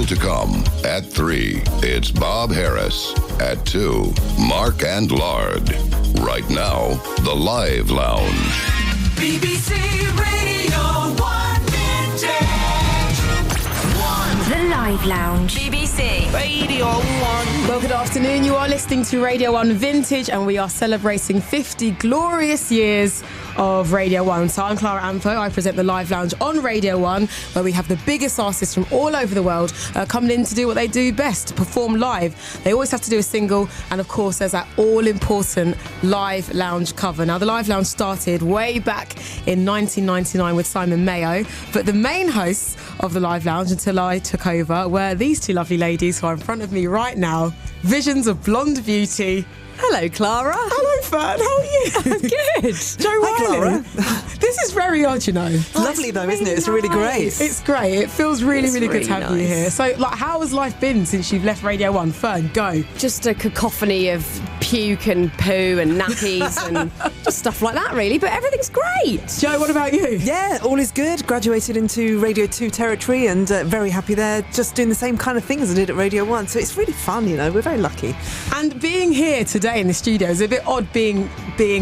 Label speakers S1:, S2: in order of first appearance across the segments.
S1: Still to come at 3, it's Bob Harris. At 2, Mark and Lard. Right now, the Live Lounge.
S2: BBC Radio 1 Vintage.
S3: The Live Lounge.
S2: BBC Radio 1.
S4: Well, good afternoon. You are listening to Radio 1 Vintage, and we are celebrating 50 glorious years of Radio 1. So I'm Clara Amfo. I present the Live Lounge on Radio 1, where we have the biggest artists from all over the world coming in to do what they do best, to perform live. They always have to do a single, and of course there's that all-important Live Lounge cover. Now, the Live Lounge started way back in 1999 with Simon Mayo, but the main hosts of the Live Lounge until I took over were these two lovely ladies who are in front of me right now, visions of blonde beauty.
S5: Hello, Clara.
S4: Hello, Fern. How are you?
S5: I'm good.
S4: Joe Wiley. This is very odd, you know.
S5: It's lovely though, isn't it? It's really great.
S4: It's great. It feels really, really good to have you
S5: nice.
S4: here. So, like, how has life been since you've left Radio 1? Fern, go.
S5: Just a cacophony of puke and poo and nappies and just stuff like that, really. But everything's great.
S4: Joe, what about you?
S6: Yeah, all is good. Graduated into Radio 2 territory and very happy there, just doing the same kind of things I did at Radio 1. So it's really fun, you know. We're very lucky.
S4: And being here today in the studio is a bit odd being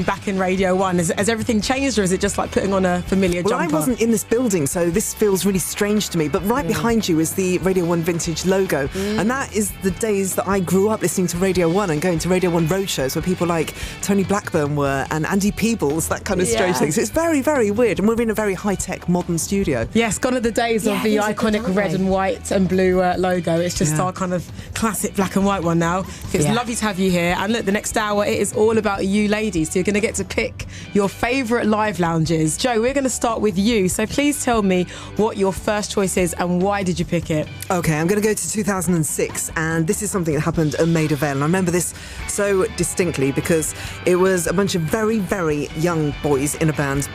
S4: back in Radio 1. Has everything changed, or is it just like putting on a familiar
S6: Well,
S4: jumper?
S6: I wasn't in this building, so this feels really strange to me. But right behind you is the Radio 1 Vintage logo. And that is the days that I grew up listening to Radio 1 and going to Radio 1 roadshows where people like Tony Blackburn were and Andy Peebles, that kind of strange thing. So it's very, very weird. And we're in a very high-tech, modern studio.
S4: Yes, gone are the days of the
S5: these are good,
S4: iconic
S5: aren't
S4: red
S5: they?
S4: and white and blue logo. It's just
S6: Yeah.
S4: our kind of classic black and white one now. It's lovely to have you here. And look, the next hour, it is all about you ladies. So you're going to get to pick your favourite live lounges. Joe, we're going to start with you. So please tell me what your first choice is and why did you pick it?
S6: Okay, I'm going to go to 2006, and this is something that happened at Maida Vale. And I remember this so distinctly because it was a bunch of very, very young boys in a band,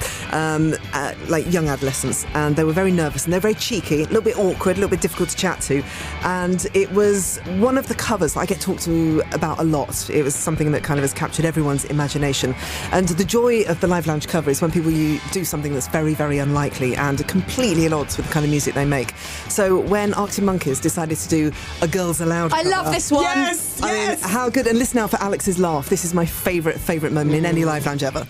S6: like young adolescents, and they were very nervous and they're very cheeky, a little bit awkward, a little bit difficult to chat to. And it was one of the covers that I get talked to about a lot. It was something that kind of has captured everyone's imagination. And the joy of the Live Lounge cover is when people do something that's very, very unlikely and completely at odds with the kind of music they make. So when Arctic Monkeys decided to do A Girls Aloud
S5: I
S6: cover,
S5: love this one.
S4: Yes,
S6: I mean, how good. And listen out for Alex's laugh. This is my favourite moment in any Live Lounge ever.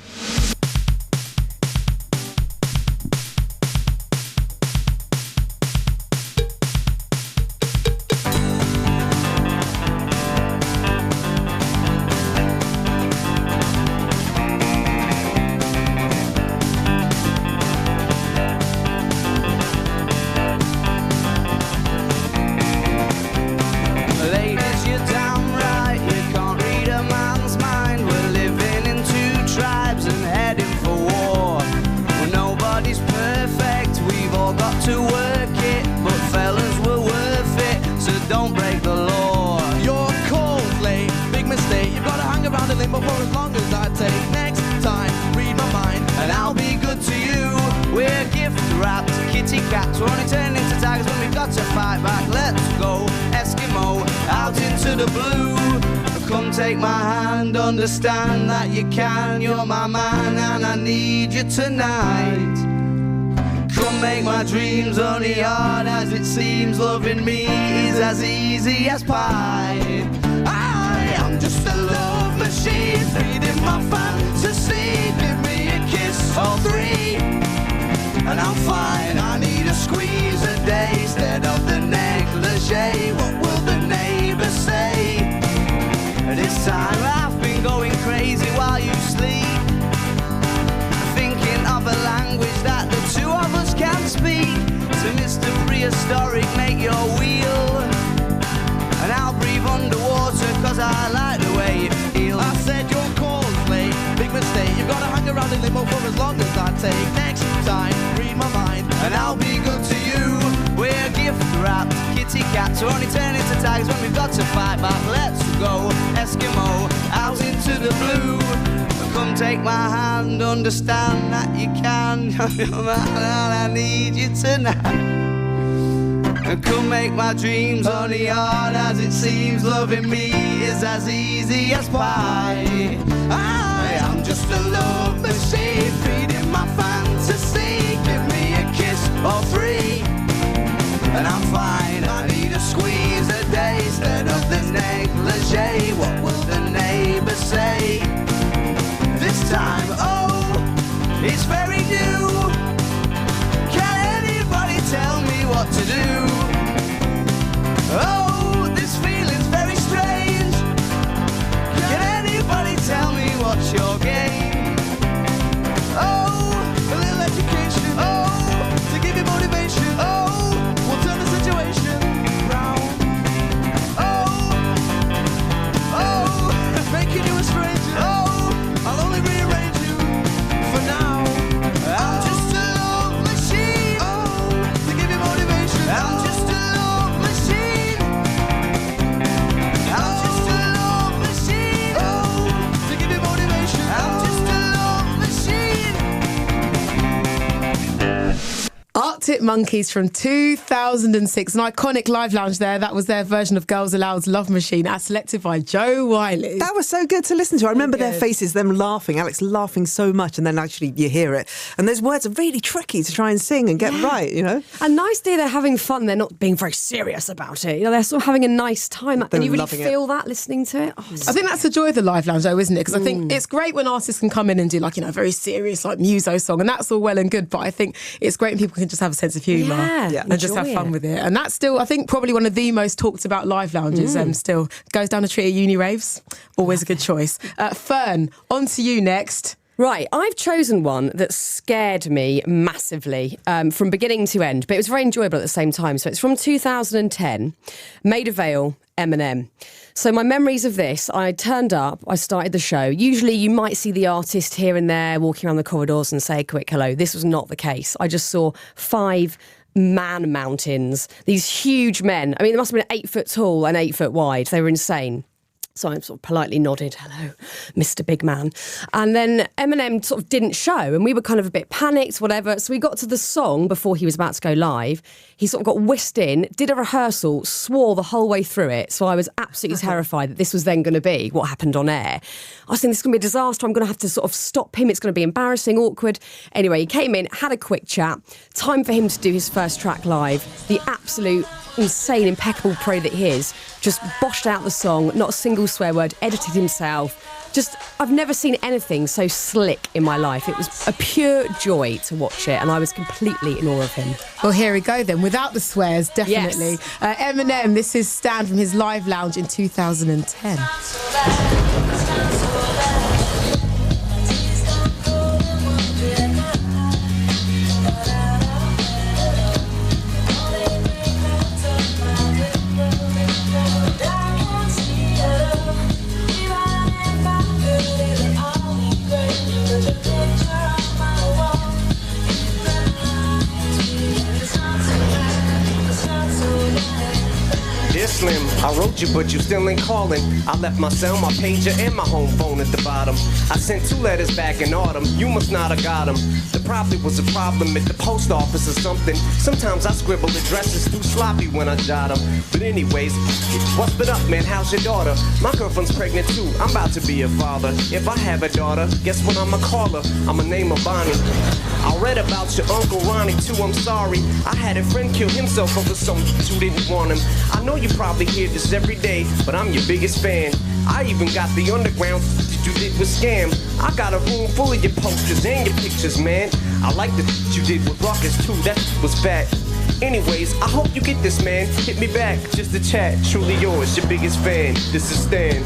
S7: Ladies, you're damn right, you can't read a man's mind. We're living in two tribes and heading for war. Well, nobody's perfect, we've all got to work it, but fellas, we're worth it, so don't break the law.
S8: Your call's late, big mistake. You've got to hang around in limbo for as long as I take. Next time, read my mind,
S7: And I'll be good to you. We're gift wrapped kitty cats. We're only turning into tigers when we've got to fight back. Let's go, Eskimo, out into the blue. Come take my hand, understand that you can. You're my man and I need you tonight. Come make my dreams only hard as it seems. Loving me is as easy as pie. I am just a love machine, feeding my fantasy. Give me a kiss or three, and I'm fine. I need a squeeze a day instead of the negligee. What will the neighbours say? This time I've been going crazy while you sleep, thinking of a language that the two of us can speak. To Mr. Prehistoric, make your wheel, and I'll breathe underwater cause I like the way it feels.
S8: I said your call's late, big mistake. You've got to hang around in limbo for as long as I take. Next time, read my mind,
S7: and I'll be good to you. We're gift wrapped kitty cats. We're only turning into tigers when we've got to fight back. Let's go, Eskimo, out into the blue. Come take my hand, understand that you can. You're my man, I need you tonight. Come make my dreams only hard as it seems. Loving me is as easy as pie. I am just a love machine, feeding my fantasy. Give me a kiss or three, and I'm fine. I need a
S4: Monkeys from 2006. An iconic live lounge there. That was their version of Girls Aloud's Love Machine, as selected by Joe Wiley.
S6: That was so good to listen to. I remember their faces, them laughing, Alex laughing so much, and then actually you hear it. And those words are really tricky to try and sing and get right, you know?
S5: And nice to hear they're having fun. They're not being very serious about it. You know, they're sort of having a nice time. And you really feel that listening to it. Oh,
S4: I think that's the joy of the live lounge, though, isn't it? Because I think it's great when artists can come in and do, like, you know, a very serious, like, muso song, and that's all well and good. But I think it's great when people can just have a sense of humour and just have fun with it. And that's still, I think, probably one of the most talked about live lounges. Still goes down a tree at uni raves. Always a good choice. Fern, on to you next.
S5: Right, I've chosen one that scared me massively from beginning to end, but it was very enjoyable at the same time. So it's from 2010, Maida Vale, Eminem. So my memories of this, I turned up, I started the show. Usually you might see the artist here and there walking around the corridors and say a quick hello. This was not the case. I just saw 5 man mountains, these huge men. I mean, they must have been 8 foot tall and 8 foot wide. They were insane. So I sort of politely nodded, hello, Mr. Big Man. And then Eminem sort of didn't show, and we were kind of a bit panicked, whatever. So we got to the song before he was about to go live. He sort of got whisked in, did a rehearsal, swore the whole way through it. So I was absolutely terrified that this was then going to be what happened on air. I was thinking, this is going to be a disaster. I'm going to have to sort of stop him. It's going to be embarrassing, awkward. Anyway, he came in, had a quick chat. Time for him to do his first track live. The absolute insane, impeccable pro that he is. Just boshed out the song, not a single swear word, edited himself. Just, I've never seen anything so slick in my life. It was a pure joy to watch it, and I was completely in awe of him.
S4: Well, here we go then, without the swears, definitely.
S5: Yes.
S4: Eminem, this is Stand from his live lounge in 2010.
S9: Slim, I wrote you, but you still ain't calling. I left my cell, my pager, and my home phone at the bottom. I sent 2 letters back in autumn. You must not have got them. There probably was a problem at the post office or something. Sometimes I scribble addresses too sloppy when I jot them. But anyways, what's been up, man? How's your daughter? My girlfriend's pregnant too. I'm about to be a father. If I have a daughter, guess what I'ma call her? I'ma name her Bonnie. I read about your Uncle Ronnie too, I'm sorry. I had a friend kill himself over something you didn't want him. I know you probably hear this every day, but I'm your biggest fan. I even got the underground that you did with Scam. I got a room full of your posters and your pictures, man. I like the you did with Ruckus too, that was bad. Anyways, I hope you get this, man. Hit me back, just to chat. Truly yours, your biggest fan. This is Stan.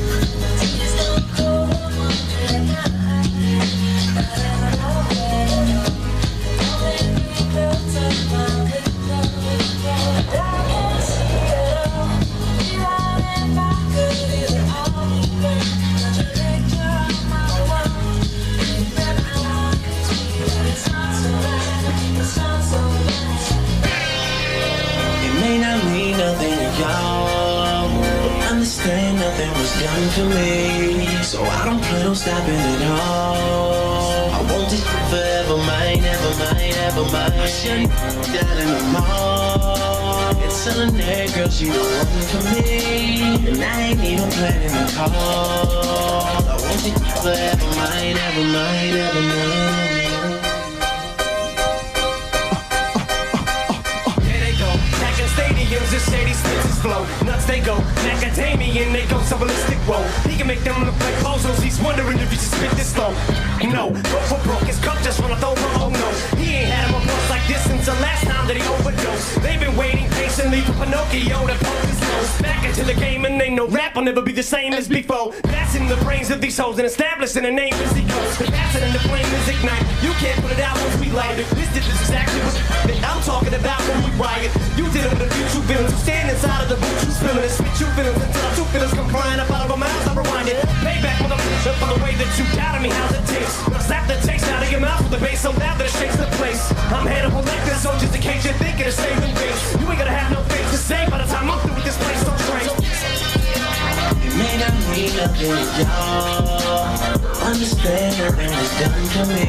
S10: Done for me, so I don't plan on stopping at all. I want this forever, mine, ever mine, ever mine. I shut down in the mall and telling that girl she the one for me, and I ain't even planning to call. I want this forever, mine, ever mine, ever mine.
S9: Stadiums and shady spaces flow. Nuts they go, macadamia and they go so ballistic. Whoa, he can make them look like puzzles. He's wondering if you just spit this slow. No, go for broke. His cup just run over. Oh no, he ain't had him a bust like this since the last time that he overdosed. They've been waiting patiently for Pinocchio to poke his nose back into the game, and they know rap will never be the same as before. That's in the brains of these hoes and establishing a name as he goes. The passion and the flame is ignite. You can't put it out once we light it. This is exactly what I'm talking about when we riot. You did it with a few true feelings. You stand inside of the boot, you spilling it, spit you feelings until our two feelings come crying up out of our mouths. I rewind it. Payback for the way that you doubted me. How's it taste? Now slap the taste out of your mouth with the bass so loud that it shakes the place. I'm Hannibal Lecter, so just in case you're thinking of saving face, you ain't gonna have no face to say by the time I'm through with this place. So straight.
S10: It may not mean nothing to y'all. understand when it's done to me.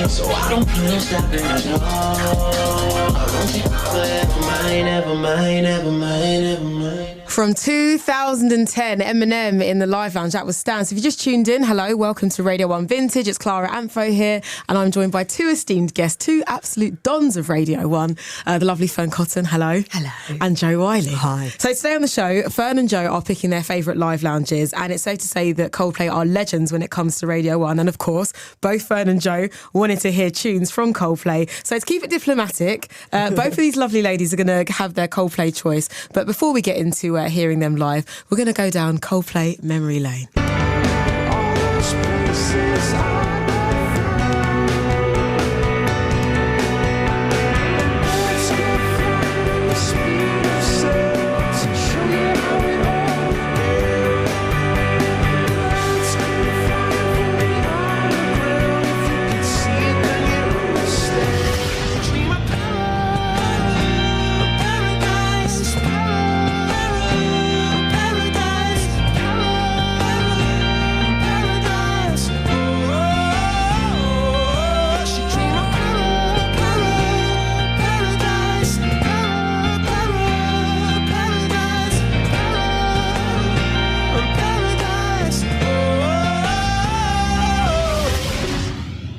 S10: So I don't plan on stopping at all. I won't be forever mine, ever mine, ever mine, ever mine.
S4: From 2010, Eminem in the Live Lounge. That was Stan. So if you just tuned in, hello, welcome to Radio 1 Vintage. It's Clara Amfo here, and I'm joined by two esteemed guests, two absolute dons of Radio 1. The lovely Fern Cotton, hello.
S5: Hello.
S4: And Joe Wiley.
S6: Hi.
S4: So today on the show, Fern and Joe are picking their favourite live lounges, and it's safe to say that Coldplay are legends when it comes to Radio 1. And of course, both Fern and Joe wanted to hear tunes from Coldplay. So to keep it diplomatic, both of these lovely ladies are going to have their Coldplay choice. But before we get into hearing them live, we're going to go down Coldplay memory lane.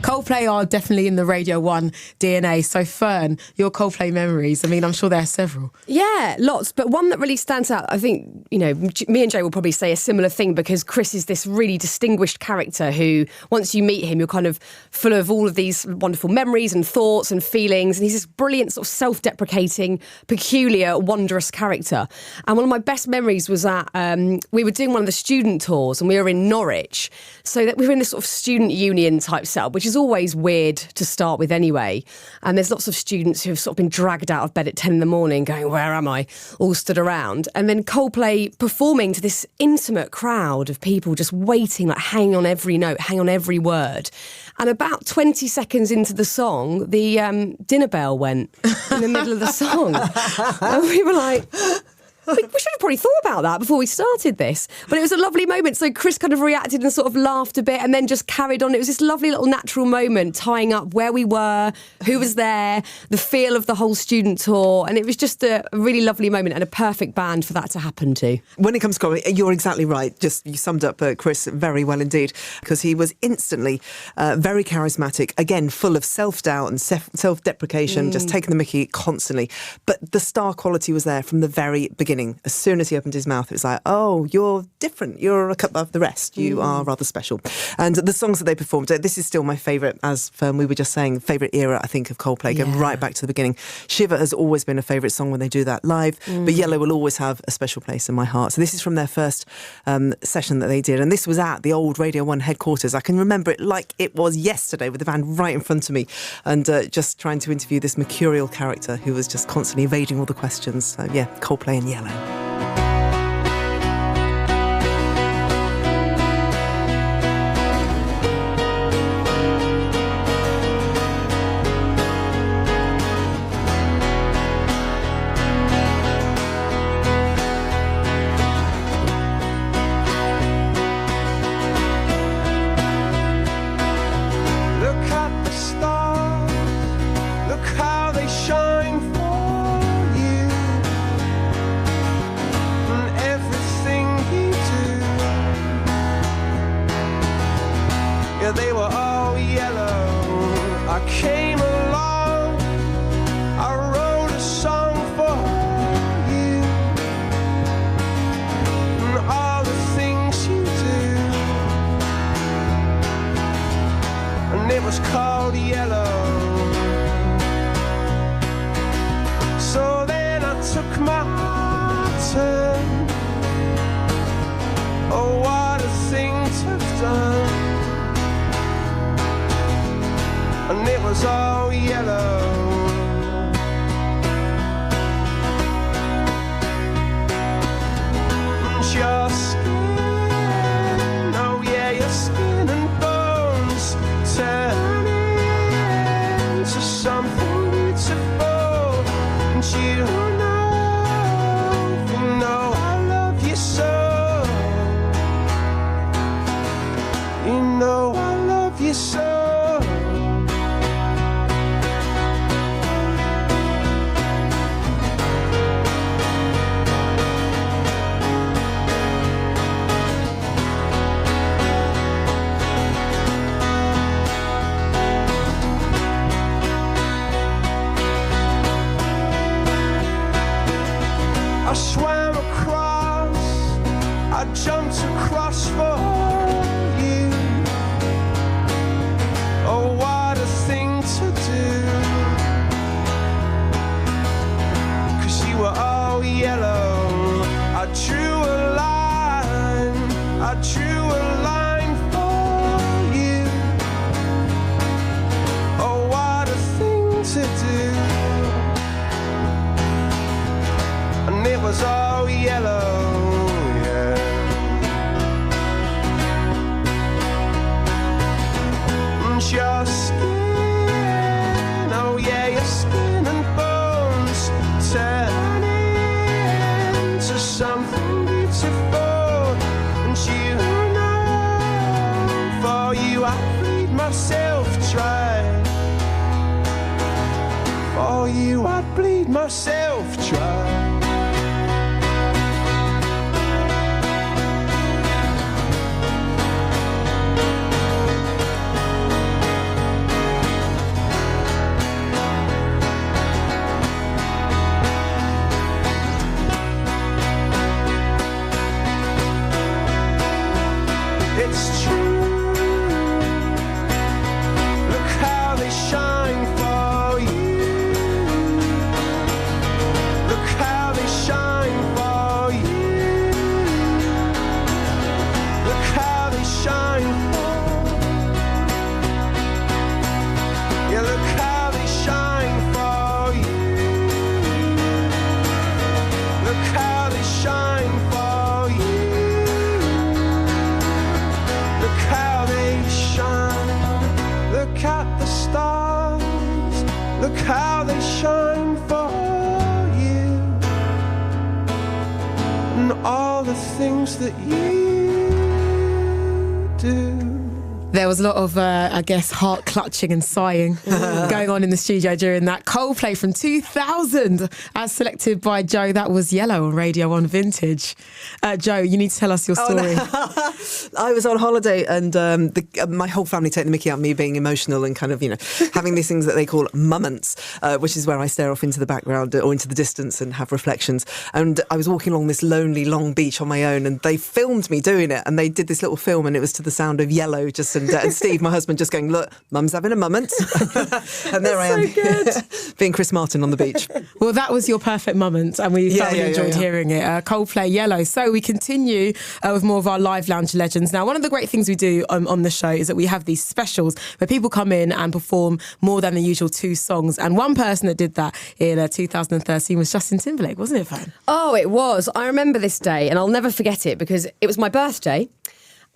S4: Coldplay are definitely in the Radio 1 DNA. So Fern, your Coldplay memories, I mean, I'm sure there are several.
S5: Yeah, lots. But one that really stands out, I think, you know, me and Joe will probably say a similar thing because Chris is this really distinguished character who, once you meet him, you're kind of full of all of these wonderful memories and thoughts and feelings. And he's this brilliant, sort of self-deprecating, peculiar, wondrous character. And one of my best memories was that we were doing one of the student tours and we were in Norwich. So that we were in this sort of student union type setup, which is always weird to start with anyway. And there's lots of students who have sort of been dragged out of bed at 10 in the morning going, where am I? All stood around. And then Coldplay performing to this intimate crowd of people just waiting, like hanging on every note, hanging on every word. And about 20 seconds into the song, the dinner bell went in the middle of the song. And we were like... We should have probably thought about that before we started this. But it was a lovely moment. So Chris kind of reacted and sort of laughed a bit and then just carried on. It was this lovely little natural moment, tying up where we were, who was there, the feel of the whole student tour. And it was just a really lovely moment and a perfect band for that to happen to.
S6: When it comes to Coldplay, you're exactly right. Just you summed up Chris very well indeed, because he was instantly very charismatic, again, full of self-doubt and self-deprecation, just taking the mickey constantly. But the star quality was there from the very beginning. As soon as he opened his mouth, it was like, oh, you're different. You're a cut above the rest. You are rather special. And the songs that they performed, this is still my favourite, as we were just saying, favourite era, I think, of Coldplay, going right back to the beginning. Shiver has always been a favourite song when they do that live, but Yellow will always have a special place in my heart. So this is from their first session that they did, and this was at the old Radio 1 headquarters. I can remember it like it was yesterday with the band right in front of me and just trying to interview this mercurial character who was just constantly evading all the questions. So yeah, Coldplay and Yellow.
S11: They were all yellow. I came along, I wrote a song for you, and all the things you do, and it was called Yellow. So then I took my turn. Oh, what a thing to have done. And it was all yellow. And your skin, oh yeah, your skin and bones turn into something beautiful. And you know I love you so. You know I swam across, I jumped across for you. Oh, what a thing to do. 'Cause you were all yellow. I drew a line, I drew a line for you. Oh, what a thing to do. And it was all yellow, yeah. And your skin, oh yeah, your skin and bones turn into something beautiful. And you know, for you I bleed myself dry. For you I'd bleed myself dry. It's true. Look how they shine for you. Look how they shine for you. Look how they shine for. Yeah, look how they shine for you. Look how they shine for you. Look how they shine. Look at the stars. Look how they shine for you. And all the things that you do.
S4: There was a lot of, I guess, heart clutching and sighing going on in the studio during that. Coldplay from 2000, as selected by Joe. That was Yellow on Radio 1 Vintage. Joe, you need to tell us your story.
S6: I was on holiday and my whole family take the mickey out of me being emotional and kind of, having these things that they call moments, which is where I stare off into the background or into the distance and have reflections. And I was walking along this lonely, long beach on my own and they filmed me doing it and they did this little film and it was to the sound of Yellow, just and Steve, my husband, just going, look, Mum's having a moment. And there I am, being Chris Martin on the beach.
S4: Well, that was your perfect moment, and we thoroughly enjoyed hearing it. Coldplay, Yellow. So we continue with more of our Live Lounge legends. Now, one of the great things we do on the show is that we have these specials where people come in and perform more than the usual 2 songs. And one person that did that in 2013 was Justin Timberlake, wasn't it, Fan?
S5: Oh, it was. I remember this day, and I'll never forget it because it was my birthday.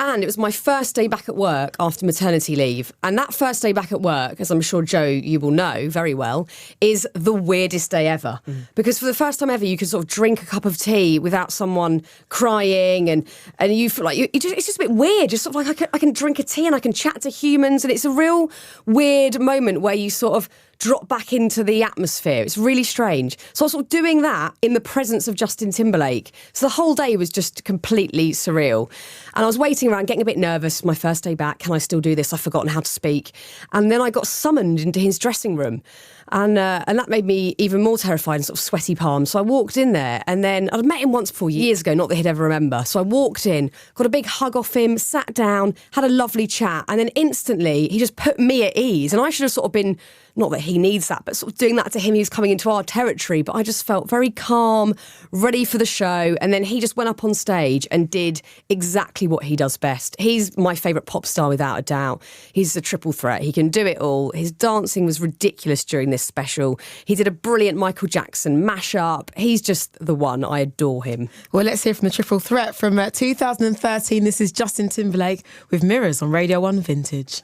S5: And it was my first day back at work after maternity leave. And that first day back at work, as I'm sure, Joe, you will know very well, is the weirdest day ever. Because for the first time ever, you can sort of drink a cup of tea without someone crying. And you feel like it's just a bit weird. Just sort of like I can drink a tea and I can chat to humans. And it's a real weird moment where you sort of drop back into the atmosphere. It's really strange. So I was sort of doing that in the presence of Justin Timberlake. So the whole day was just completely surreal. And I was waiting around, getting a bit nervous. My first day back, can I still do this? I've forgotten how to speak. And then I got summoned into his dressing room. And that made me even more terrified and sort of sweaty palms. So I walked in there and then I'd met him once before years ago, not that he'd ever remember. So I walked in, got a big hug off him, sat down, had a lovely chat. And then instantly he just put me at ease. And I should have sort of been, not that he needs that, but sort of doing that to him. He was coming into our territory. But I just felt very calm, ready for the show. And then he just went up on stage and did exactly what he does best. He's my favourite pop star without a doubt. He's a triple threat. He can do it all. His dancing was ridiculous during this special. He did a brilliant Michael Jackson mashup. He's just the one. I adore him.
S4: Well, let's hear from the triple threat from 2013. This is Justin Timberlake with Mirrors on Radio 1 Vintage.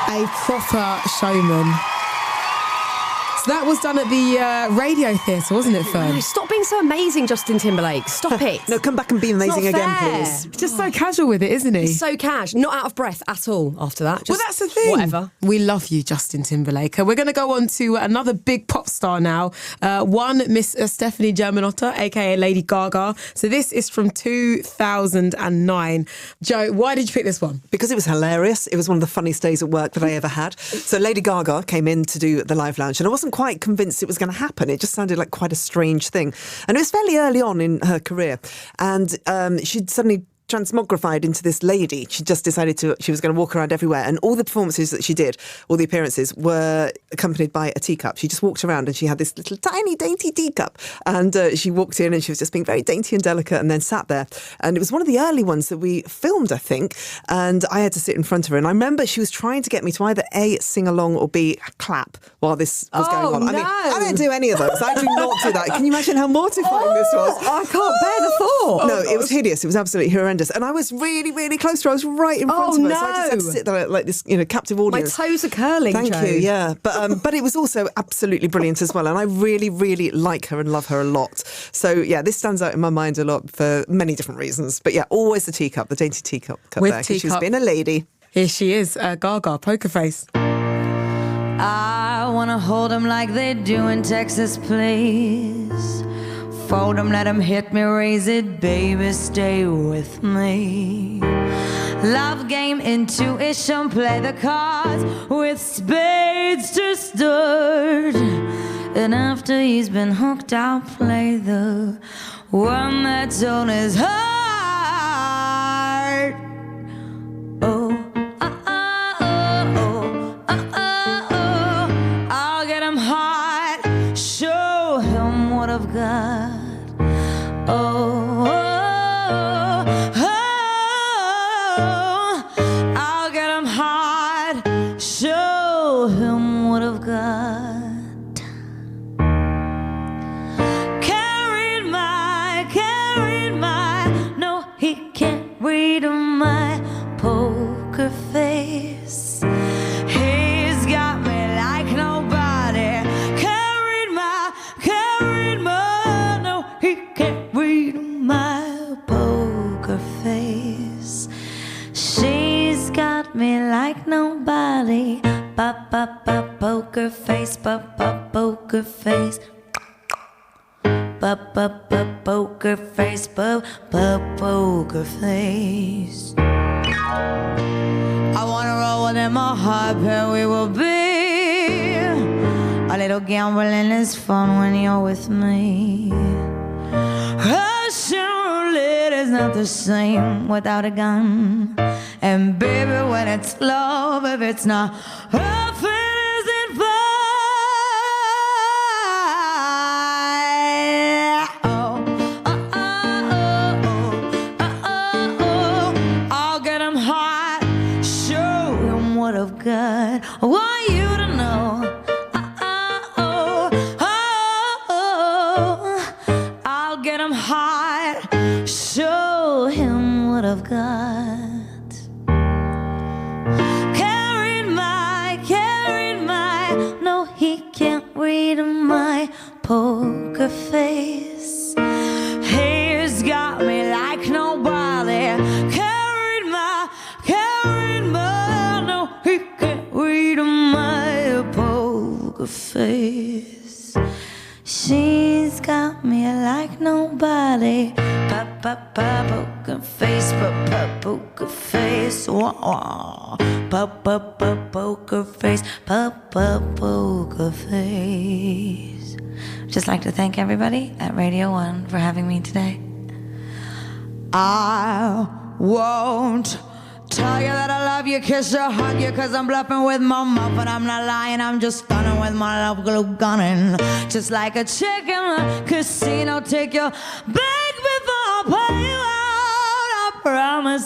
S4: A proper showman. So that was done at the Radio Theatre, wasn't it, Fern?
S5: No, stop being so amazing, Justin Timberlake. Stop it.
S6: No, come back and be amazing again, please.
S4: Just so casual with it, isn't he?
S5: He's so cash. Not out of breath at all after that.
S4: Well,
S5: Just
S4: that's the thing.
S5: Whatever.
S4: We love you, Justin Timberlake. We're going to go on to another big pop star now. One, Miss Stephanie Germanotta, a.k.a. Lady Gaga. So this is from 2009. Joe, why did you pick this one?
S6: Because it was hilarious. It was one of the funniest days at work that I ever had. So Lady Gaga came in to do the Live Lounge, and I wasn't quite convinced it was going to happen. It just sounded like quite a strange thing. And it was fairly early on in her career. And she'd suddenly transmogrified into this lady. She just decided she was going to walk around everywhere, and all the performances that she did, all the appearances, were accompanied by a teacup. She just walked around and she had this little tiny dainty teacup, and she walked in and she was just being very dainty and delicate, and then sat there. And it was one of the early ones that we filmed, I think, and I had to sit in front of her. And I remember she was trying to get me to either A, sing along, or B, clap while this was going on.
S5: No.
S6: I mean, I don't do any of those. I do not do that. Can you imagine how mortifying this was?
S5: I can't bear the thought.
S6: No, it was hideous. It was absolutely horrendous. And I was really, really close to her. I was right in front of her. So I just had to sit there like this, captive audience.
S5: My toes are curling,
S6: Thank
S5: Joe.
S6: you, yeah. But it was also absolutely brilliant as well. And I really, really like her and love her a lot. So, yeah, this stands out in my mind a lot for many different reasons. But, yeah, always the teacup, the dainty teacup
S4: With
S6: there. 'Cause she was
S4: teacup.
S6: being a lady.
S4: Here she is, Gaga, Poker Face.
S12: I wanna hold them like they do in Texas, please. Fold them, let them hit me, raise it, baby, stay with me. Love game, intuition, play the cards with spades to start. And after he's been hooked, I'll play the one that's on his heart. Oh. I'll get him hot, show him what I've got. I'll get him hot, show him what I've got. Carried my, no, he can't read my poker face. He's got me like nobody. Carried my, no, he can't read my poker face. She's got me like nobody. Poker face, poker face. Poker face, poker face. I wanna roll within my heart, but we will be. A little gambling is fun when you're with me. Surely it's not the same without a gun. And baby, when it's love, if it's not rough, it isn't fun. I'll get him hot, show him what I've got. I want you to know. I'll get him hot, show him what I've got. Carried my, no, he can't read my poker face. He's got me like nobody. Carried my, no, he can't read my poker face. She's got me like nobody. Poker face, poker face. Poker face, poker face. Just like to thank everybody at Radio 1 for having me today. I won't tell you that I love you, kiss you, hug you, cause I'm bluffing with my mouth, but I'm not lying, I'm just stunning with my love glue gunning. Just like a chick in a casino, take your bag before I pay you out. I promise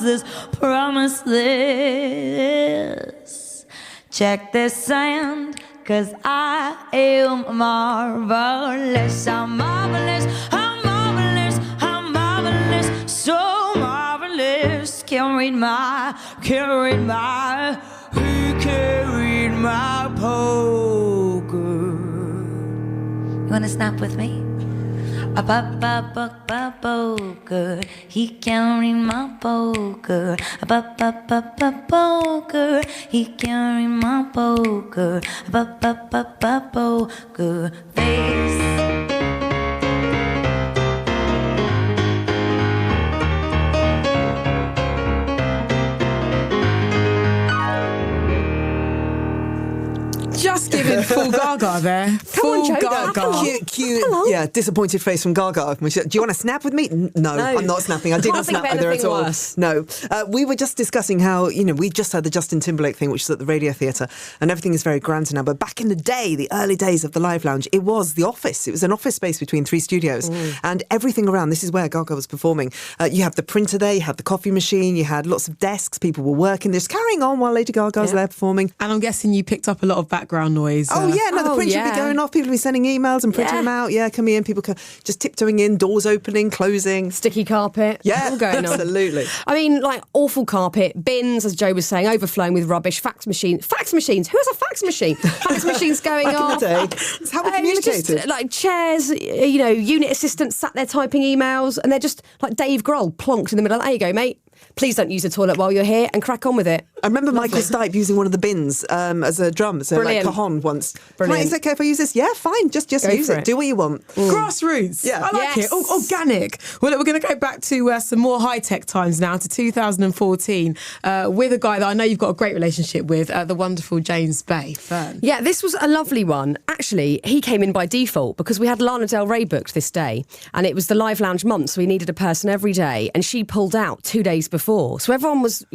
S12: this. Check this sand, cause I am marvelous. I'm marvelous, I'm marvelous, I'm marvelous, so marvelous. Can't read my, he can't read my poker wanna snap with me? Poker, he can read my poker. Poker, he can read my poker. Poker face.
S4: Just giving full Gaga there. Full Gaga.
S6: Cute, yeah, disappointed face from Gaga. Do you want to snap with me? No, I'm not snapping. I didn't snap with her at all.
S5: Worse.
S6: No. We were just discussing how, we just had the Justin Timberlake thing, which is at the Radio Theatre, and everything is very grand now. But back in the day, the early days of the Live Lounge, it was the office. It was an office space between 3 studios. And everything around, this is where Gaga was performing. You have the printer there, you had the coffee machine, you had lots of desks, people were working, just carrying on while Lady Gaga was there performing.
S4: And I'm guessing you picked up a lot of background noise.
S6: The printer would be going off, people would be sending emails and printing them out, coming in, people just tiptoeing in, doors opening, closing.
S5: Sticky carpet, all going on.
S6: Absolutely.
S5: I mean, like, awful carpet, bins, as Joe was saying, overflowing with rubbish, fax machines, who has a fax machine? Fax machines going off.
S6: Back in the day, it's how we communicated.
S5: Just, like, chairs, unit assistants sat there typing emails, and they're just, like, Dave Grohl plonked in the middle, there you go, mate. Please don't use the toilet while you're here, and crack on with it.
S6: I remember Michael Stipe using one of the bins as a drum, so like cajon once.
S5: Brilliant.
S6: Is it okay if I use this? Yeah, fine, just use it. Do what you want.
S4: Grassroots.
S6: Yeah.
S4: I like it. Organic. Well, we're going to go back to some more high-tech times now, to 2014, with a guy that I know you've got a great relationship with, the wonderful James Bay. Fern.
S5: Yeah, this was a lovely one. Actually, he came in by default because we had Lana Del Rey booked this day, and it was the Live Lounge month, so we needed a person every day, and she pulled out 2 days before. So everyone was,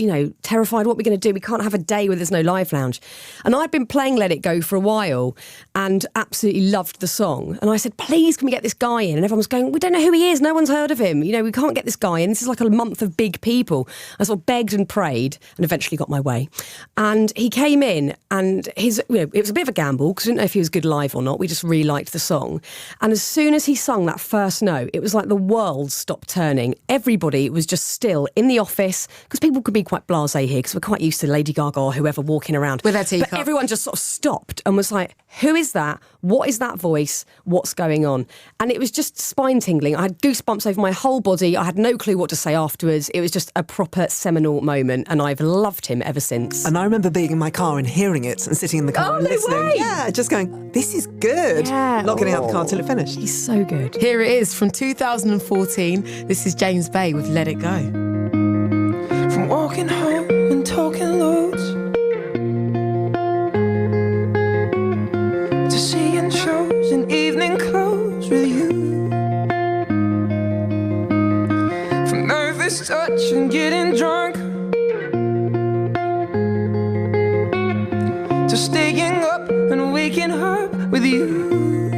S5: terrified. What are we going to do? We can't have a day where there's no Live Lounge. And I'd been playing Let It Go for a while and absolutely loved the song. And I said, please, can we get this guy in? And everyone was going, we don't know who he is. No one's heard of him. We can't get this guy in. This is like a month of big people. I sort of begged and prayed and eventually got my way. And he came in, and it was a bit of a gamble because I didn't know if he was good live or not. We just really liked the song. And as soon as he sung that first note, it was like the world stopped turning. Everybody was just still in the office, because people could be quite blasé here because we're quite used to Lady Gaga or whoever walking around
S4: with their teacup.
S5: But everyone just sort of stopped and was like, who is that? What is that voice? What's going on? And it was just spine tingling. I had goosebumps over my whole body. I had no clue what to say afterwards. It was just a proper seminal moment, and I've loved him ever since.
S6: And I remember being in my car and hearing it and sitting in the car and listening.
S5: Way.
S6: Yeah, just going, this is good.
S5: Yeah.
S6: Not getting out of the car till it finished.
S5: He's so good.
S4: Here it is from 2014. This is James Bay with Let It Go.
S11: From walking home and talking loads to seeing shows in evening clothes with you, from nervous touch and getting drunk to staying up and waking up with you.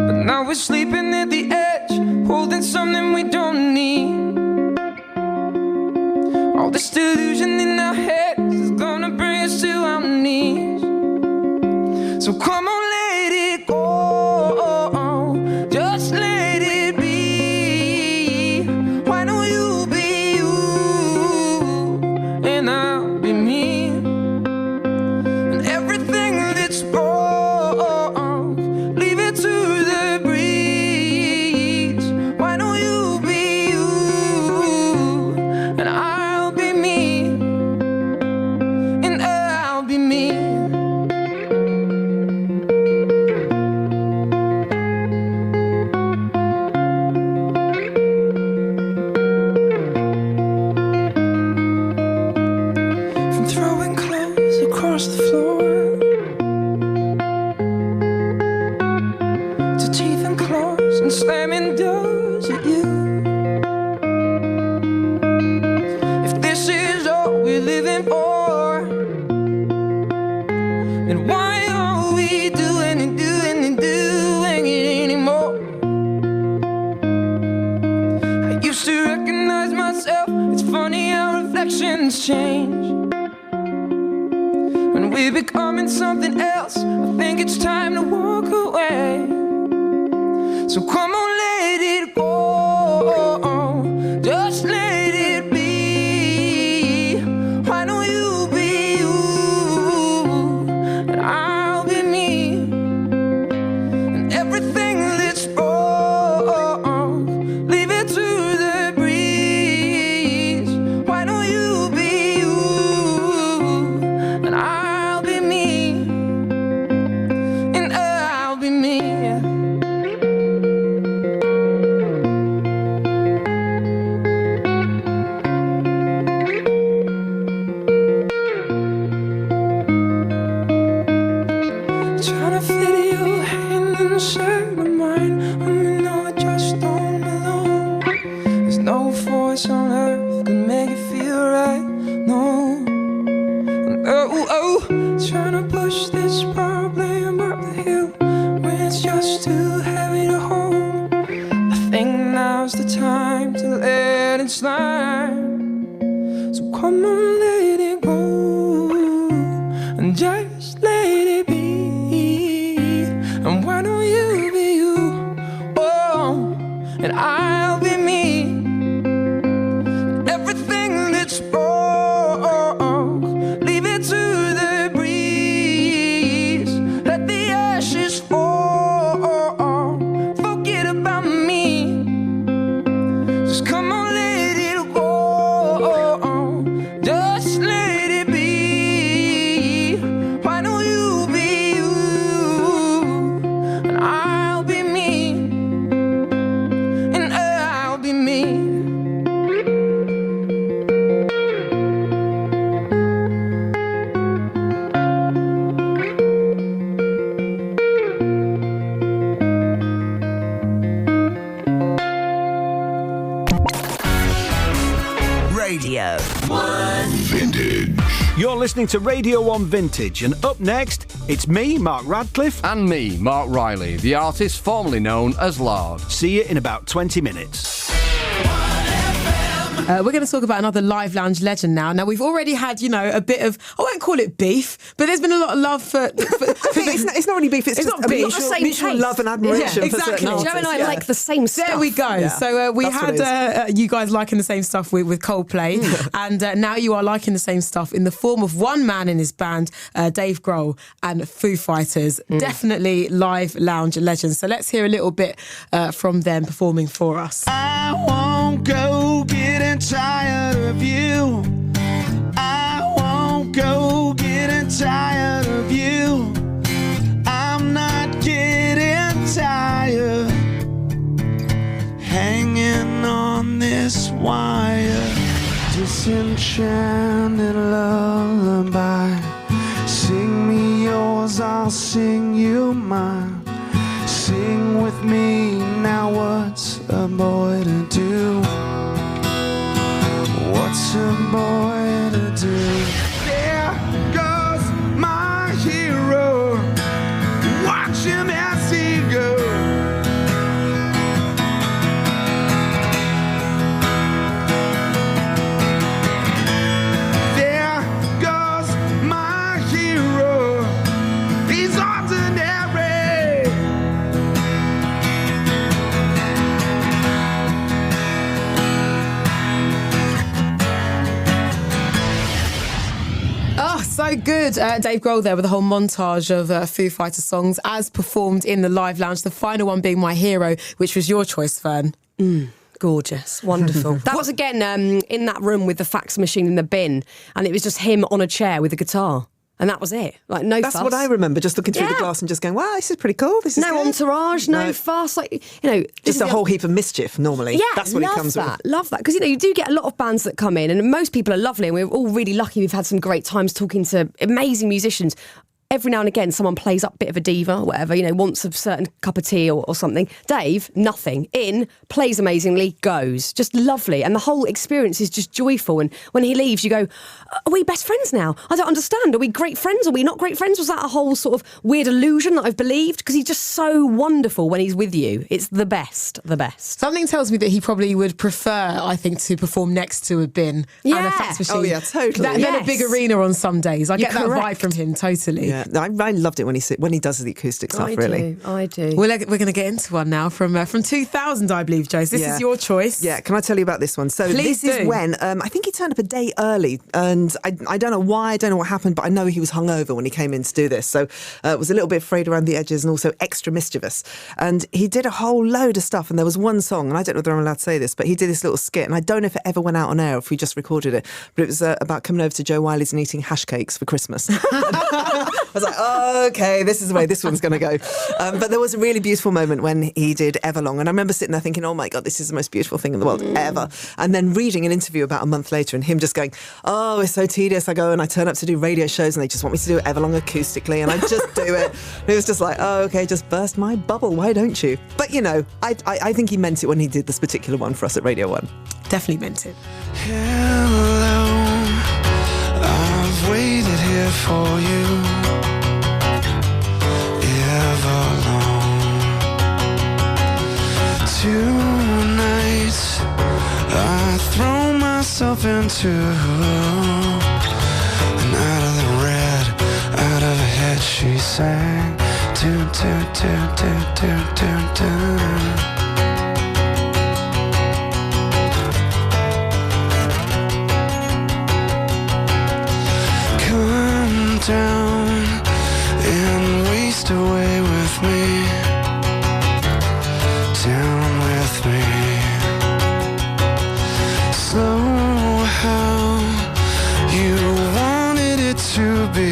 S11: But now we're sleeping at the edge, holding something we don't need. All this delusion in our heads is gonna bring us to our knees. So come on, let it go, just let it be. Why don't you be you, and I'll be me. And everything that's wrong, leave it to the breeze. Why don't you be you, and I'll be me, and I'll be me. From throwing clothes across the floor to teeth and claws and slamming doors at you. If this is all we're living for, then why are we doing and doing and doing it anymore? I used to recognize myself. It's funny how reflections change. When we're becoming something else, I think it's time to walk away. So come on, let it go, just let it be. Why don't you be you, and I'll be me, inside of mine. And we know it just don't belong. There's no force on earth can make it feel right. No. Trying to push this problem up the hill when it's just too heavy to hold. I think now's the time to let it slide. So come on, let it go and just let it be. And why don't you be you? Oh, and I'll be me. Everything that's wrong, leave it to the breeze. Let the ashes fall. Forget about me. Just come on, let it go. Just let it be. Why don't you be you? And I'll be me. And I'll be me.
S2: Radio 1
S1: Vintage.
S13: You're listening to Radio 1 Vintage, and up next, it's me, Mark Radcliffe.
S14: And me, Mark Riley, the artist formerly known as Lard.
S13: See you in about 20 minutes.
S4: We're going to talk about another Live Lounge legend now. Now, we've already had, a bit of, I won't call it beef, but there's been a lot of love for...
S6: I think it's not really beef, it's just
S4: not
S6: a
S4: beef.
S6: mutual love and admiration for certain artists.
S5: Joe and I like the same stuff.
S4: There we go.
S6: Yeah.
S4: So we
S6: That's what
S4: had you guys liking the same stuff with Coldplay, and now you are liking the same stuff in the form of one man in his band, Dave Grohl and Foo Fighters. Definitely Live Lounge legends. So let's hear a little bit from them performing for us.
S8: I won't go getting tired of you. I won't go getting tired of you. I'm not getting tired hanging on this wire. Disenchanted lullaby. Sing me yours, I'll sing you mine. Sing with me now, what's a boy to do? What's a boy to do? There goes my hero. Watch him as he goes. There goes my hero. He's ordinary.
S4: Oh, so good. Dave Grohl there with a whole montage of Foo Fighters songs as performed in the Live Lounge. The final one being My Hero, which was your choice, Fern.
S5: Gorgeous, wonderful. That was again in that room with the fax machine in the bin, and it was just him on a chair with a guitar. And that was it. Like, no
S6: That's
S5: fuss.
S6: what I remember, just looking through the glass and just going, wow, this is pretty cool. This is
S5: no
S6: good.
S5: entourage, no fuss. Like, this
S6: Just
S5: is
S6: a
S5: the-
S6: whole heap of mischief, normally.
S5: Yeah,
S6: That's what
S5: love
S6: it comes
S5: that.
S6: with.
S5: Love that. Because, you do get a lot of bands that come in, and most people are lovely, and we're all really lucky. We've had some great times talking to amazing musicians. Every now and again, someone plays up a bit of a diva or whatever, wants a certain cup of tea or something. Dave, nothing. Plays amazingly, goes. Just lovely. And the whole experience is just joyful. And when he leaves, you go, are we best friends now? I don't understand. Are we great friends? Are we not great friends? Was that a whole sort of weird illusion that I've believed? Because he's just so wonderful when he's with you. It's the best, the best.
S4: Something tells me that he probably would prefer, I think, to perform next to a bin and a fax machine.
S6: Oh, yeah, totally.
S4: Than a big arena on some days. I get
S5: You're
S4: that
S5: correct.
S4: vibe from him, totally.
S6: Yeah, I loved it when he does the acoustic stuff, really.
S5: I do.
S4: We're going to get into one now from 2000, I believe, Joe. This is your choice.
S6: Yeah, can I tell you about this one? So
S4: Please
S6: this
S4: do.
S6: is when, I think he turned up a day early, and I don't know why, I don't know what happened, but I know he was hungover when he came in to do this. So was a little bit frayed around the edges and also extra mischievous. And he did a whole load of stuff, and there was one song, and I don't know whether I'm allowed to say this, but he did this little skit, and I don't know if it ever went out on air, or if we just recorded it, but it was about coming over to Joe Wiley's and eating hash cakes for Christmas. was like, oh, okay, this is the way this one's going to go. But there was a really beautiful moment when he did Everlong. And I remember sitting there thinking, oh my God, this is the most beautiful thing in the world ever. And then reading an interview about a month later and him just going, oh, it's so tedious. I go and I turn up to do radio shows and they just want me to do Everlong acoustically and I just do it. And it was just like, oh, okay, just burst my bubble. Why don't you? But, you know, I think he meant it when he did this particular one for us at Radio 1.
S4: Definitely meant it.
S8: Hello, I've waited here for you everlong. Tonight I throw myself into and out of the red, out of her head she sang. Do, do, do, do, do, do, do. Down and waste away with me, down with me. Slow how you wanted it to be.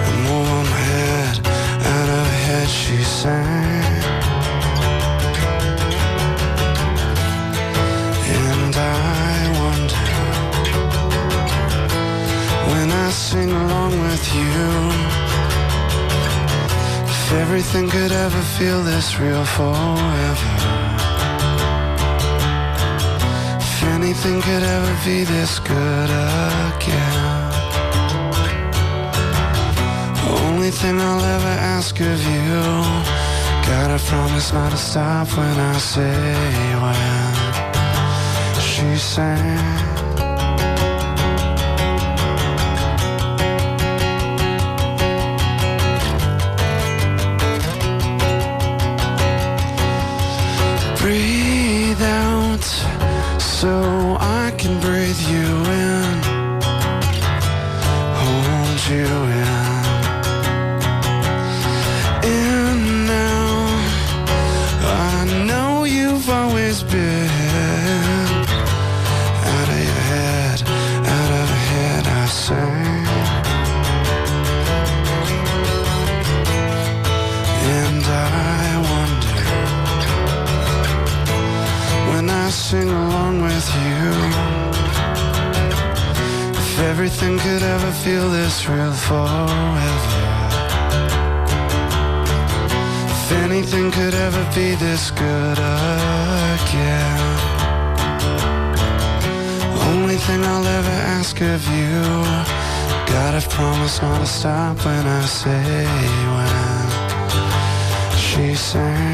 S8: I'm over my head, out of her head she sang. And I wonder when I sing along with you, if everything could ever feel this real forever, if anything could ever be this good again. Only thing I'll ever ask of you, gotta promise not to stop when I say when she sang. Breathe out so I can breathe you in, hold you in now. I know you've always been out of your head, out of her head I sang. And I wonder when I sing along with you, if everything could ever feel this real forever, if anything could ever be this good again. Only thing I'll ever ask of you, gotta promise not to stop when I say when she sang.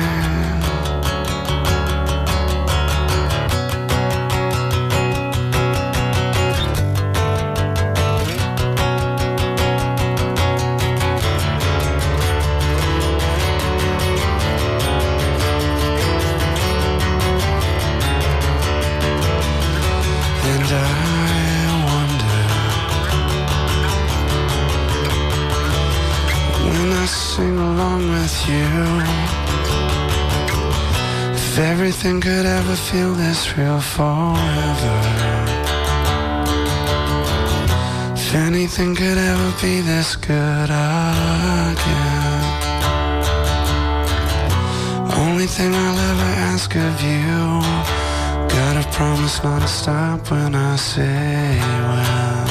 S8: Sing along with you, if everything could ever feel this real forever, if anything could ever be this good again. Only thing I'll ever ask of you, gotta promise not to stop when I say when.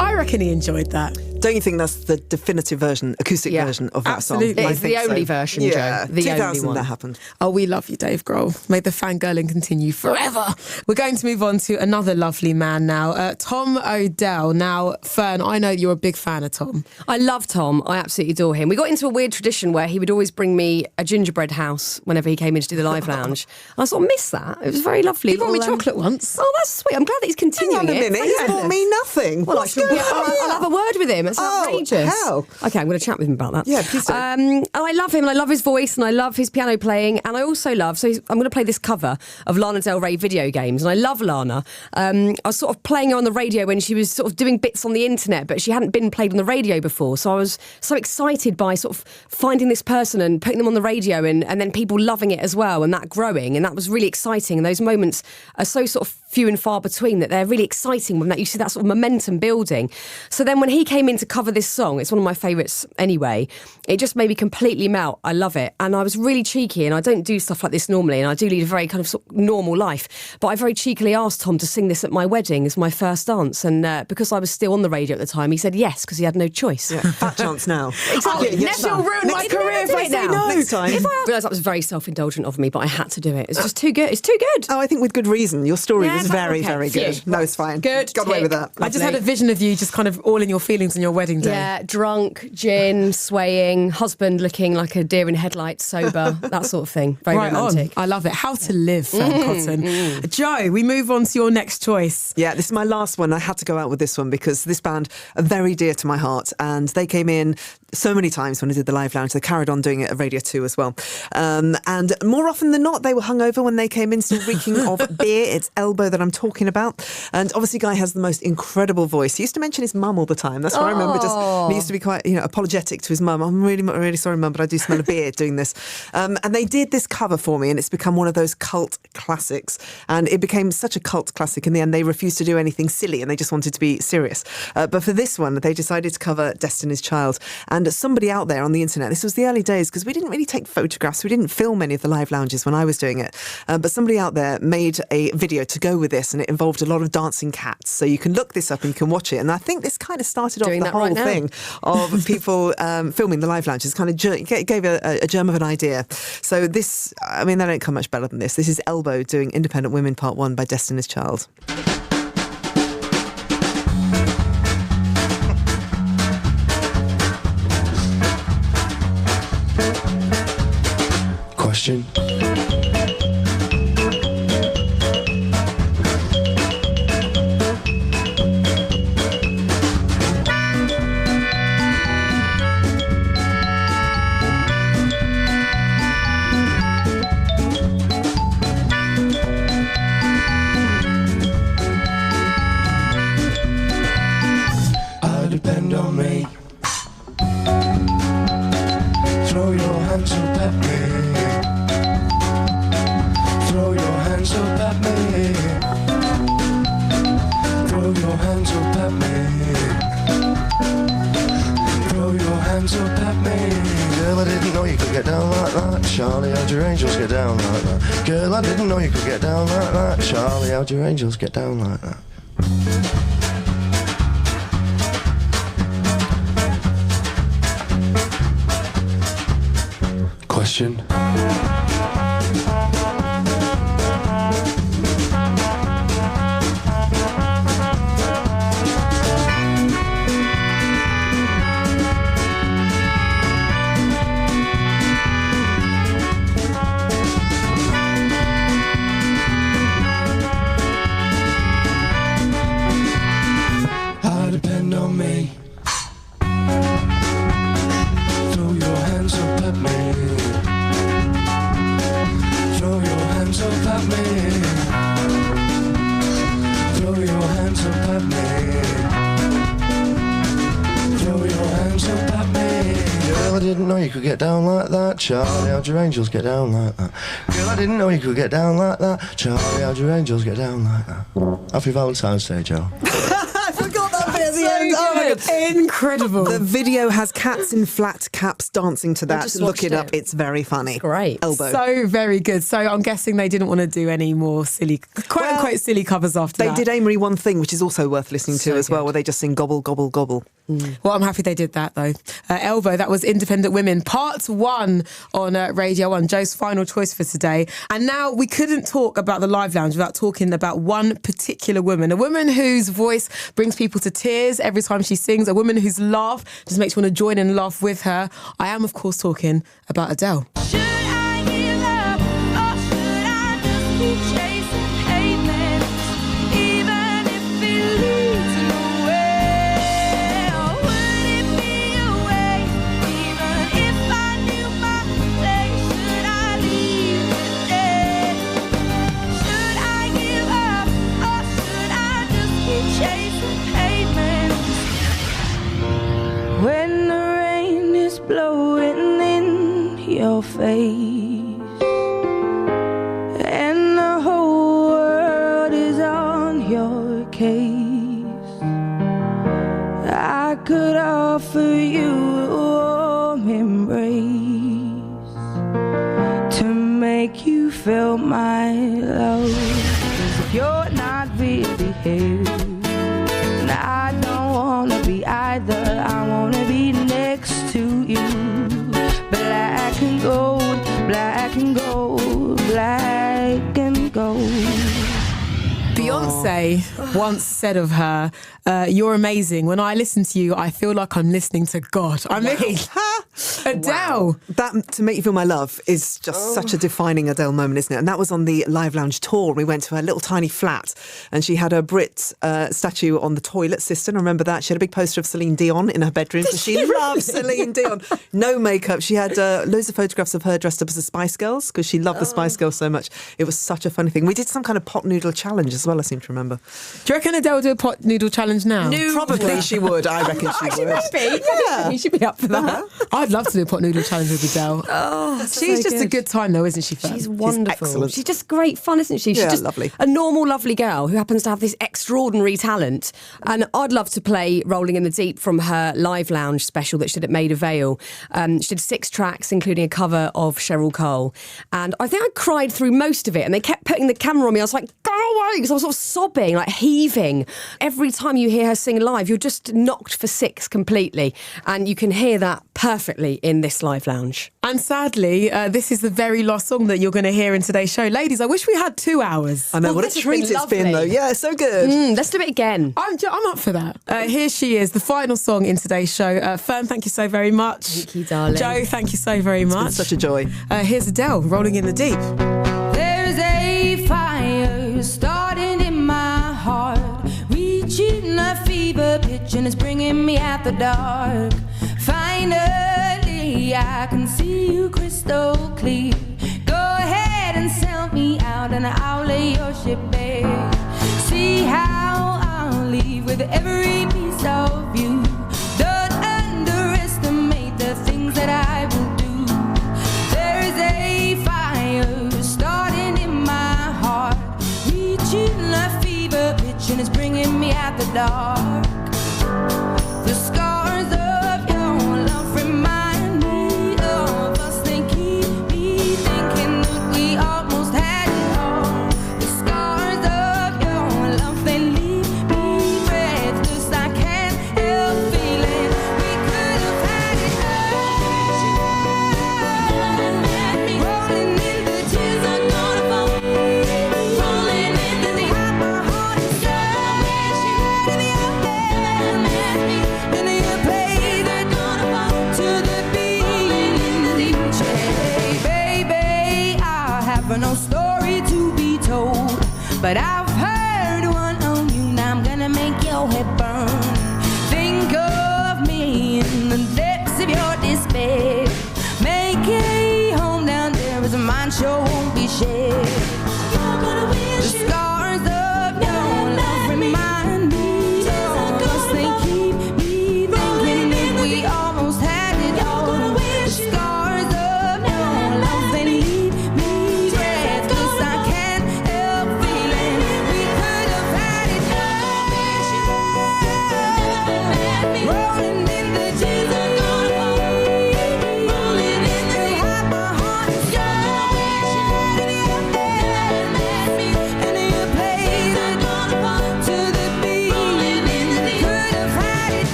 S4: I reckon he enjoyed that.
S6: Don't you think that's the definitive version, acoustic version of that
S4: absolutely.
S6: song?
S5: It's the only version,
S6: yeah,
S5: Joe. The
S6: 2000
S5: only one.
S6: that happened.
S4: Oh, we love you, Dave Grohl. May the fangirling continue forever. We're going to move on to another lovely man now, Tom Odell. Now, Fern, I know you're a big fan of Tom.
S5: I love Tom. I absolutely adore him. We got into a weird tradition where he would always bring me a gingerbread house whenever he came in to do the Live Lounge. I sort of miss that. It was very lovely.
S4: He brought me chocolate once.
S5: Oh, that's sweet. I'm glad that he's continuing
S6: Hang on a minute,
S5: it.
S6: he's bought me nothing.
S5: Well,
S6: What's
S5: I'll
S6: going on here?
S5: have a word with him. It's outrageous.
S6: Hell.
S5: Okay, I'm going to chat with him about that.
S6: Yeah, please do.
S5: I love him, and I love his voice, and I love his piano playing, and I also love. I'm going to play this cover of Lana Del Rey video games, and I love Lana. I was sort of playing her on the radio when she was sort of doing bits on the internet, but she hadn't been played on the radio before. So I was so excited by sort of finding this person and putting them on the radio, and then people loving it as well, and that growing, and that was really exciting. And those moments are so sort of few and far between that they're really exciting when that you see that sort of momentum building. So then when he came in to cover this song, it's one of my favourites anyway, it just made me completely melt. I love it. And I was really cheeky, and I don't do stuff like this normally, and I do lead a very kind of, sort of normal life, but I very cheekily asked Tom to sing this at my wedding as my first dance, and because I was still on the radio at the time, he said yes, because he had no choice.
S6: Yeah, fat chance now.
S5: Exactly.
S4: She'll ruin my career if I say no.
S6: Next time.
S5: If I realised that was very self-indulgent of me, but I had to do it. It's just too good. It's too good.
S6: Oh, I think with good reason. Your story was very,
S5: okay.
S6: very good.
S5: Phew.
S6: No, it's fine.
S5: Good.
S6: Got away with that.
S4: I just had a vision of you just kind of all in your feelings on your wedding day.
S5: Yeah, drunk, gin, swaying, husband looking like a deer in headlights, sober, that sort of thing. Very romantic.
S4: I love it. How to live, Fern Cotton. Joe, we move on to your next choice.
S6: Yeah, this is my last one. I had to go out with this one because this band are very dear to my heart, and they came in so many times when I did the Live Lounge. They carried on doing it at Radio 2 as well. And more often than not, they were hungover when they came in, still reeking of beer. It's Elbow that I'm talking about. And obviously, Guy has the most incredible voice. He used to mention his mum all the time. That's what I remember. He used to be quite, apologetic to his mum. I'm really sorry, Mum, but I do smell a beer doing this. And they did this cover for me, and it's become one of those cult classics. And it became such a cult classic. In the end, they refused to do anything silly, and they just wanted to be serious. But for this one, they decided to cover Destiny's Child. And somebody out there on the internet, this was the early days, because we didn't really take photographs. We didn't film any of the live lounges when I was doing it. But somebody out there made a video to go with this, and it involved a lot of dancing cats. So you can look this up and you can watch it. And I think this kind of started off the whole thing of people filming the live lounges. Kind of gave a germ of an idea. So this, I mean, they don't come much better than this. This is Elbow doing Independent Women Part 1 by Destiny's Child.
S8: Question. Depend on me. Throw your hands up at me. Throw your hands up at me. Throw your hands up at me. Throw your hands up at me. Girl, I didn't know you could get down like that. Charlie, how'd your angels get down like that? Girl, I didn't know you could get down like that. Charlie, how'd your angels get down like that? Question. Depend on me. Throw your hands up at me. Throw your hands up at me. Throw your hands up at me. Throw your hands up at me. Girl, I didn't know you could get down like that. Charlie, how'd your angels get down like that? Girl, I didn't know you could get down like that. Charlie, how'd your angels get down like that? Happy Valentine's Day, Joe.
S6: Oh my God.
S4: Incredible.
S6: The video has cats in flat caps dancing to that. Look it up. It's very funny.
S5: It's great.
S6: Elbow.
S4: So very good. So I'm guessing they didn't want to do any more silly, quote-unquote silly covers after that.
S6: They did Amory One Thing, which is also worth listening to as well,
S4: good.
S6: where they just sing gobble, gobble, gobble.
S4: Well, I'm happy they did that, though. Elbow, that was Independent Women, Part 1 on Radio 1, Joe's final choice for today. And now we couldn't talk about the Live Lounge without talking about one particular woman, a woman whose voice brings people to tears every time she sings, a woman whose laugh just makes you want to join and laugh with her. I am, of course, talking about Adele.
S11: Should I give up or should I just keep chasing pavements, even if it leads nowhere? Would Amen. When the rain is blowing in your face and the whole world is on your case, I could offer you a warm embrace to make you feel my love. 'Cause if you're not really here, and I don't wanna be either, I wanna be next to you. Black and gold, black and gold, black and gold.
S4: Beyonce once said of her, "You're amazing. When I listen to you, I feel like I'm listening to God." I mean, Adele.
S6: Wow. That To Make You Feel My Love is just such a defining Adele moment, isn't it? And that was on the Live Lounge tour. We went to her little tiny flat and she had a Brit statue on the toilet cistern. Remember that? She had a big poster of Celine Dion in her bedroom because she loves Celine Dion. No makeup. She had loads of photographs of her dressed up as the Spice Girls because she loved the Spice Girls so much. It was such a funny thing. We did some kind of pot noodle challenge as well, I seem to remember.
S4: Do you reckon Adele will do a pot noodle challenge now?
S5: No.
S6: Probably she would. I reckon she would.
S5: Maybe.
S6: Yeah.
S5: You should be up for that.
S4: I'd love to do a pot noodle challenge with Adele.
S5: Oh,
S4: she's just a good time though, isn't she, Fern?
S5: She's wonderful.
S6: excellent.
S5: She's just great fun, isn't she? She's
S6: Yeah,
S5: just
S6: lovely.
S5: a normal, lovely girl who happens to have this extraordinary talent. And I'd love to play Rolling in the Deep from her Live Lounge special that she did at Maida Vale. She did 6 tracks, including a cover of Cheryl Cole. And I think I cried through most of it. And they kept putting the camera on me. I was like, go away! Because I was sort of sobbing, like heaving. Every time you hear her sing live, you're just knocked for 6 completely. And you can hear that perfectly in this Live Lounge.
S4: And sadly, this is the very last song that you're going to hear in today's show. Ladies, I wish we had 2 hours.
S6: I know,
S5: Well,
S6: what a
S5: this has
S6: treat
S5: been
S6: it's been, though.
S5: lovely.
S6: Yeah, so good.
S5: Let's do it again.
S4: I'm up for that. Here she is, the final song in today's show. Fern, thank you so very much.
S5: Thank you, darling.
S4: Joe, thank you so very much.
S6: It's been such a joy.
S4: Here's Adele, Rolling in the Deep.
S11: There's a fire starting in my heart, reaching a fever pitch and it's bringing me out the dark. Finally, I can see you crystal clear. Go ahead and sell me out and I'll lay your ship bare. See how I'll leave with every piece of you. Don't underestimate the things that I will do. There is a fire starting in my heart, reaching a fever pitch and it's bringing me out the dark. The scars of your love remind me of us. They keep me thinking that we almost had it all. The scars of your love, they leave me breathless. I can't help feeling we could have had it all. Rolling in the tears are gonna fall. Rolling in the deep, my heart is so in your hand. In your place, they're gonna fall to the beat. In the deep, baby, I have no story to be told, but I